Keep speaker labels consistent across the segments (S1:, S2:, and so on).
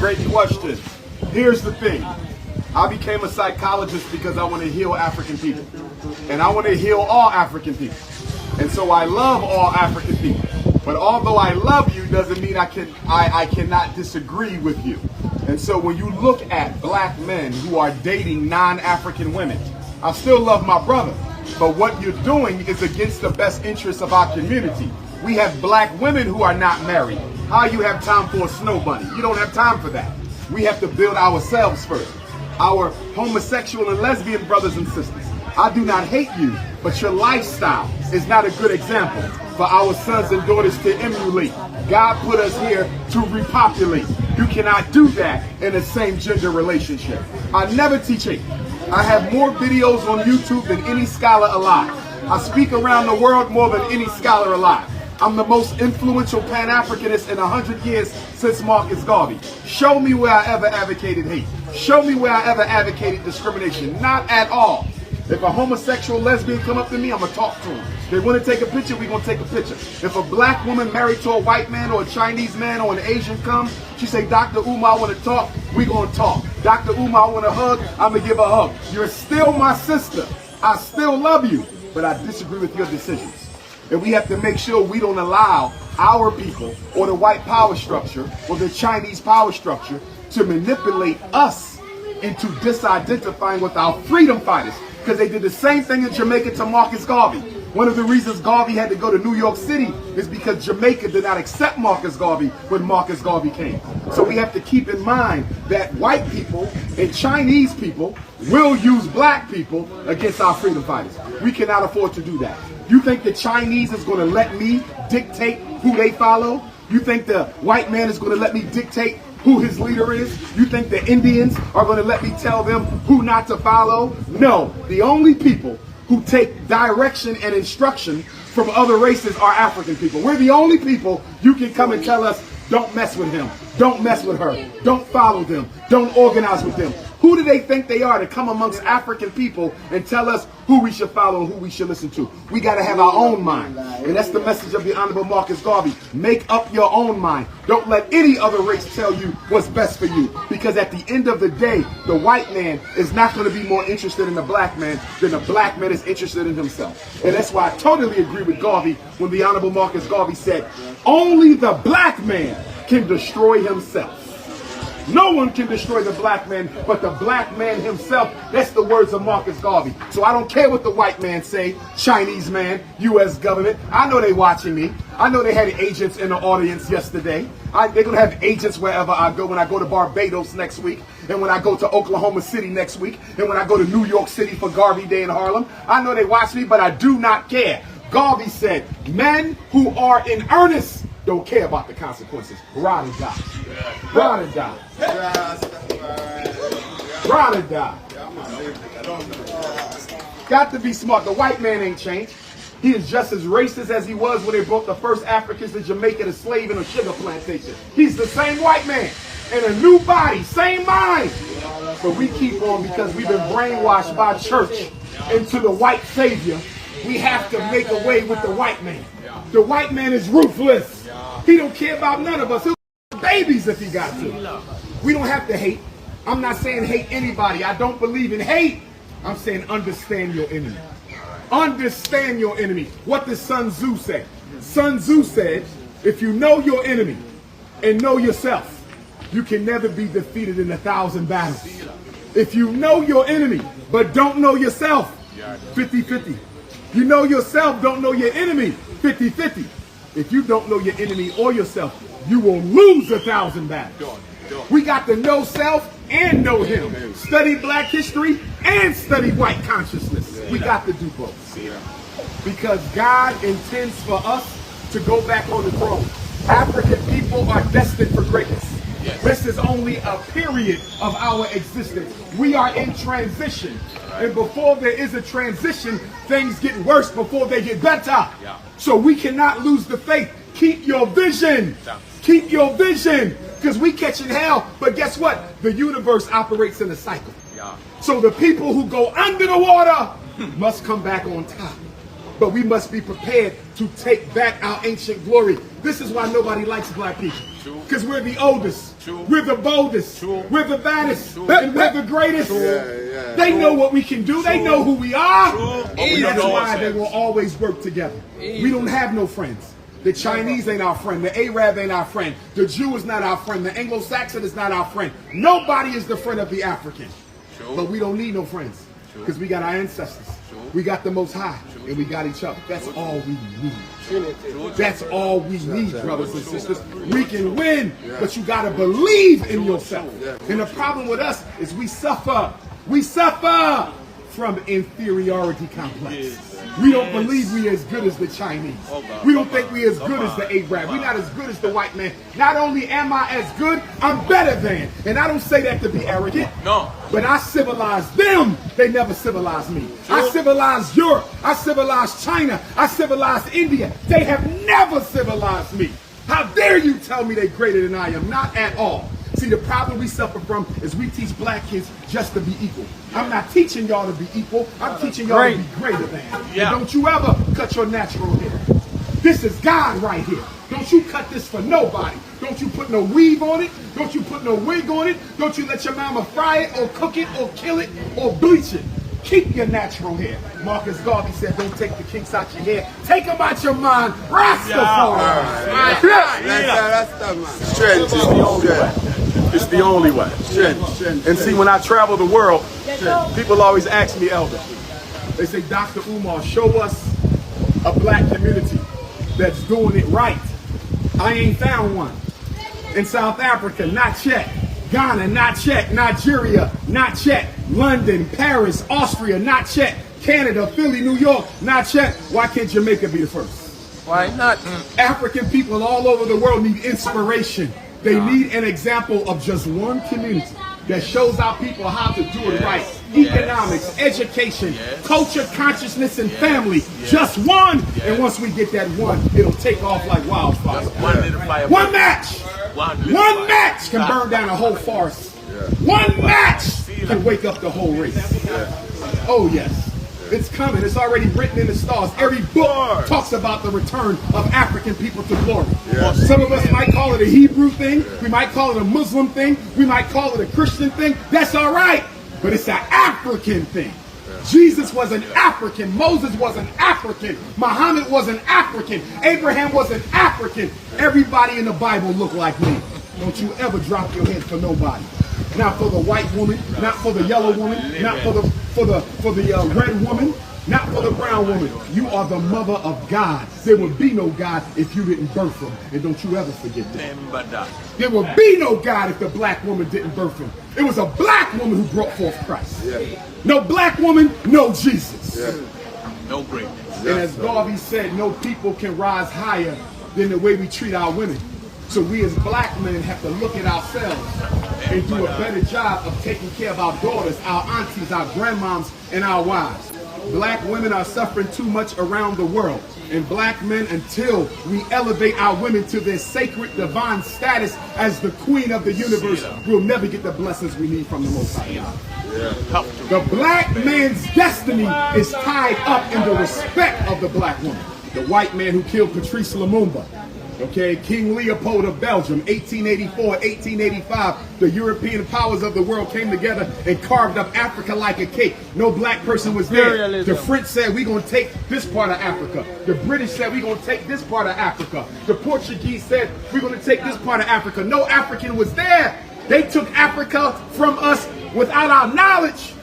S1: Great question. Here's the thing. I became a psychologist because I want to heal African people. And I want to heal all African people. And so I love all African people. But although I love you doesn't mean I cannot disagree with you. And so when you look at black men who are dating non-African women, I still love my brother. But what you're doing is against the best interests of our community. We have black women who are not married. How you have time for a snow bunny? You don't have time for that. We have to build ourselves first. Our homosexual and lesbian brothers and sisters, I do not hate you, but your lifestyle is not a good example for our sons and daughters to emulate. God put us here to repopulate. You cannot do that in a same gender relationship. I never teach hate. I have more videos on YouTube than any scholar alive. I speak around the world more than any scholar alive. I'm the most influential Pan-Africanist in 100 years since Marcus Garvey. Show me where I ever advocated hate. Show me where I ever advocated discrimination. Not at all. If a homosexual lesbian come up to me, I'm going to talk to them. They want to take a picture, we're going to take a picture. If a black woman married to a white man or a Chinese man or an Asian comes, she say, Dr.UMAR, I want to talk, we're going to talk. Dr.UMAR, I want to hug, I'm going to give a hug. You're still my sister. I still love you, but I disagree with your decisions. And we have to make sure we don't allow our people or the white power structure or the Chinese power structure to manipulate us into disidentifying with our freedom fighters. Because they did the same thing in Jamaica to Marcus Garvey. One of the reasons Garvey had to go to New York City is because Jamaica did not accept Marcus Garvey when Marcus Garvey came. So we have to keep in mind that white people and Chinese people will use black people against our freedom fighters. We cannot afford to do that. You think the Chinese is going to let me dictate who they follow? You think the white man is going to let me dictate who his leader is? You think the Indians are going to let me tell them who not to follow? No. The only people who take direction and instruction from other races are African people. We're the only people you can come and tell us, don't mess with him, don't mess with her, don't follow them, don't organize with them. Who do they think they are to come amongst African people and tell us who we should follow and who we should listen to? We got to have our own mind. And that's the message of the Honorable Marcus Garvey. Make up your own mind. Don't let any other race tell you what's best for you. Because at the end of the day, the white man is not going to be more interested in the black man than the black man is interested in himself. And that's why I totally agree with Garvey when the Honorable Marcus Garvey said, only the black man can destroy himself. No one can destroy the black man but the black man himself. That's the words of Marcus Garvey. So I don't care what the white man say, Chinese man, U.S. government. I know they watching me. I know they had agents in the audience yesterday. They're going to have agents wherever I go. When I go to Barbados next week, and when I go to Oklahoma City next week, and when I go to New York City for Garvey Day in Harlem. I know they watch me, but I do not care. Garvey said, men who are in earnest don't care about the consequences. Ride or die. Ride or die. Ride or die. Got to be smart. The white man ain't changed. He is just as racist as he was when they brought the first Africans to Jamaica to slave in a sugar plantation. He's the same white man in a new body, same mind. But we keep on because we've been brainwashed by church into the white savior. We have to make a way with the white man. The white man is ruthless. He don't care about none of us. He'll kill babies if he got to. We don't have to hate. I'm not saying hate anybody. I don't believe in hate. I'm saying understand your enemy. Understand your enemy. What does Sun Tzu say? Sun Tzu said, if you know your enemy and know yourself, you can never be defeated in 1,000 battles. If you know your enemy but don't know yourself, 50-50. You know yourself, don't know your enemy, 50-50. If you don't know your enemy or yourself, you will lose 1,000 battles. We got to know self and know him. Study black history and study white consciousness. We got to do both. Because God intends for us to go back on the throne. African people are destined for greatness. This is only a period of our existence. We are in transition. And before there is a transition, things get worse before they get better. So we cannot lose the faith. Keep your vision. Keep your vision. Because we catching hell. But guess what? The universe operates in a cycle. So the people who go under the water must come back on top. But we must be prepared to take back our ancient glory. This is why nobody likes black people. Because we're the oldest. True. We're the boldest. True. We're the baddest. True. And we're the greatest. Yeah. They know what we can do. True. They know who we are. And that's why they will always work together. We don't have no friends. The Chinese ain't our friend. The Arab ain't our friend. The Jew is not our friend. The Anglo-Saxon is not our friend. Nobody is the friend of the African. But we don't need no friends because we got our ancestors. We got the Most High, and we got each other. That's all we need. That's all we need, brothers and sisters. We can win, but you got to believe in yourself. And the problem with us is we suffer. We suffer from inferiority complex. We don't believe we as good as the Chinese. We don't think we as good as the Arab. We're not as good as the white man. Not only am I as good, I'm better than. And I don't say that to be arrogant. No. But I civilized them. They never civilized me. I civilized Europe. I civilized China. I civilized India. They have never civilized me. How dare you tell me they're greater than I am? Not at all. See, the problem we suffer from is we teach black kids just to be equal. I'm not teaching y'all to be equal. I'm teaching y'all to be greater than. And don't you ever cut your natural hair. This is God right here. Don't you cut this for nobody. Don't you put no weave on it. Don't you put no wig on it. Don't you let your mama fry it or cook it or kill it or bleach it. Keep your natural hair. Marcus Garvey said, don't take the kinks out your hair. Take them out your mind. Rastafari. Strength is the only way. It's the only way. And see, when I travel the world, people always ask me, Elder, they say, Dr. Umar, show us a black community that's doing it right. I ain't found one. In South Africa, not yet. Ghana, not yet. Nigeria, not yet. London, Paris, Austria, not yet. Canada, Philly, New York, not yet. Why can't Jamaica be the first? Why not? African people all over the world need inspiration. They need an example of just one community that shows our people how to do it right. Economics, education, culture, consciousness, and family. Just one. And once we get that one, it'll take off like wildfire. One match. One match can burn down a whole forest. One match can wake up the whole race. Oh, yes. It's coming. It's already written in the stars. Every book talks about the return of African people to glory. Some of us might call it a Hebrew thing. We might call it a Muslim thing. We might call it a Christian thing. That's all right. But it's an African thing. Jesus was an African. Moses was an African. Muhammad was an African. Abraham was an African. Everybody in the Bible looked like me. Don't you ever drop your head for nobody. Not for the white woman, not for the yellow woman, not for the red woman, not for the brown woman. You are the mother of God. There would be no God if you didn't birth him. And don't you ever forget that. There would be no God if the black woman didn't birth him. It was a black woman who brought forth Christ. No black woman, no Jesus. No greatness. And as Garvey said, no people can rise higher than the way we treat our women. So we as black men have to look at ourselves and do a better job of taking care of our daughters, our aunties, our grandmoms, and our wives. Black women are suffering too much around the world. And black men, until we elevate our women to their sacred divine status as the queen of the universe, we'll never get the blessings we need from the Most High God. The black man's destiny is tied up in the respect of the black woman. The white man who killed Patrice Lumumba. Okay, King Leopold of Belgium, 1884, 1885, the European powers of the world came together and carved up Africa like a cake. No black person was there. The French said, we're going to take this part of Africa. The British said, we're going to take this part of Africa. The Portuguese said, we're going to take this part of Africa. No African was there. They took Africa from us without our knowledge.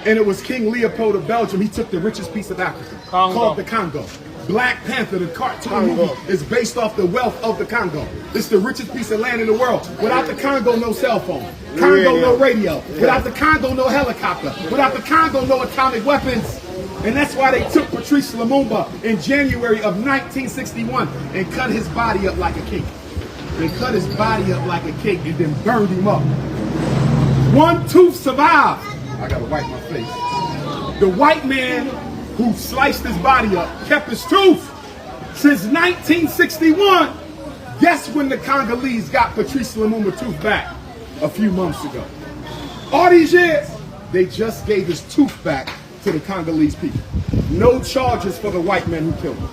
S1: And it was King Leopold of Belgium. He took the richest piece of Africa, called the Congo. Black Panther, the cartoon movie, is based off the wealth of the Congo. It's the richest piece of land in the world. Without the Congo, no cell phone. Congo, no radio. Without the Congo, no helicopter. Without the Congo, no atomic weapons. And that's why they took Patrice Lumumba in January of 1961 and cut his body up like a cake. They cut his body up like a cake and then burned him up. One tooth survived. I gotta wipe my face. The white man who sliced his body up, kept his tooth since 1961. Guess when the Congolese got Patrice Lumumba's tooth back? A few months ago. All these years, they just gave his tooth back to the Congolese people. No charges for the white man who killed him.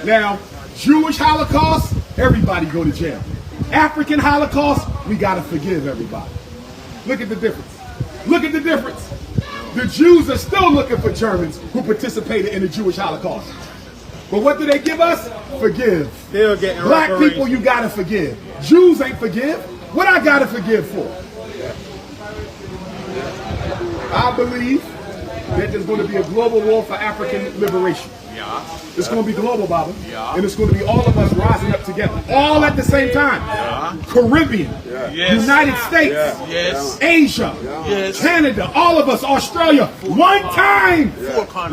S1: Now, Jewish Holocaust, everybody go to jail. African Holocaust, we got to forgive everybody. Look at the difference. Look at the difference. The Jews are still looking for Germans who participated in the Jewish Holocaust. But what do they give us? Forgive.
S2: Still getting
S1: Black
S2: reparations.
S1: people, you got to forgive. Jews ain't forgive. What I got to forgive for? I believe that there's going to be a global war for African liberation.
S2: Yeah.
S1: It's going to be global, Baba.
S2: Yeah.
S1: And it's going to be all of us rising up together. All at the same time.
S2: Yeah.
S1: Caribbean.
S2: Yes.
S1: United States.
S2: Yes.
S1: Asia.
S2: Yes.
S1: Canada. All of us. Australia. One time.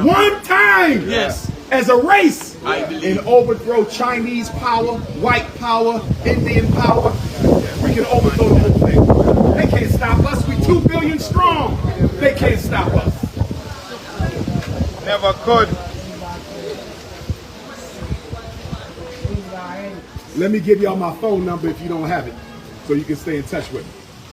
S1: One time.
S2: Yes.
S1: As a race.
S2: I believe.
S1: And overthrow Chinese power, white power, Indian power. We can overthrow the whole thing. They can't stop us. We 2 billion strong. They can't stop us.
S2: Never could.
S1: Let me give y'all my phone number if you don't have it, so you can stay in touch with me.